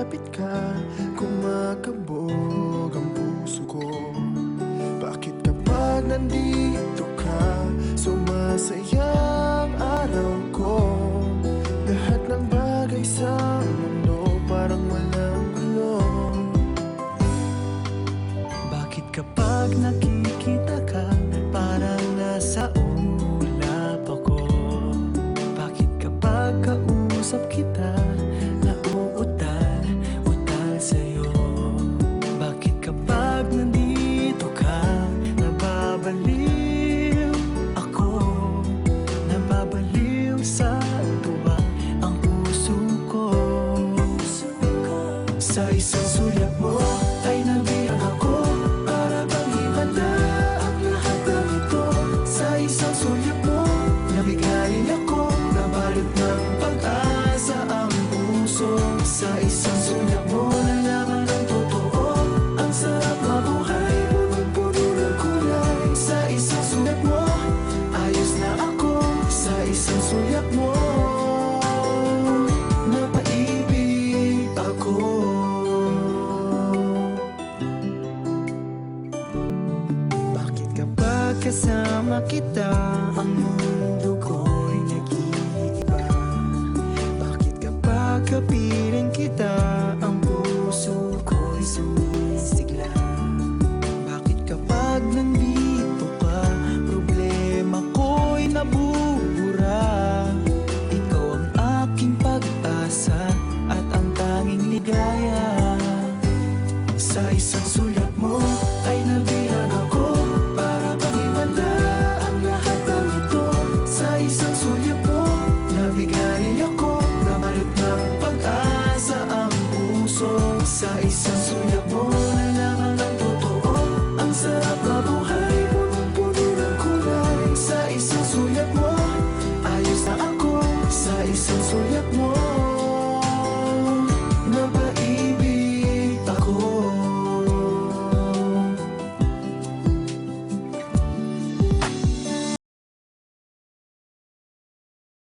malapit ka, kumakabog ang puso ko. Bakit kapag nandito ka, sumasaya ang araw ko? Lahat ng bagay sa mundo parang walang gulo. Bakit kapag nakikita ka, parang nasa ulap ako? Bakit kapag kausap kita, nauutal sa'yo? Bakit kapag nandito ka, nababaliw ako? Nababaliw sa tuwa ang puso ko. Sa isang sulyap mo ay nabiyak ako, para bang himanda ang lahat ng ito. Sa isang sulyap mo, nabigayin ako, nabalot ng pag-asa ang puso. Sa isang sulyap mo, nalaman ang totoo, ang sarap mabuhay, punong-puno ng kulay. Sa isang sulyap mo, ayos na ako. Sa isang sulyap mo, napaibig ako. Bakit kapag kasama kita, ang mundo ko'y nag-iiba? Bakit kapag kapiling kita, ang puso ko'y sumisigla? Bakit kapag nandito ka, problema ko'y nabubura? Ikaw ang aking pag-asa at ang tanging ligaya. Sa isang sulyap mo ay nabilang ako, para bang himanda ang lahat ng ito. Sa isang sulyap mo, nabigay ako, nabalot ng pag-asa ang puso. Sa isang sulyap mo, nalaman ang totoo, ang sarap mabuhay, punong-puno ng kulay. Sa isang sulyap mo, ayos na ako. Sa isang sulyap mo,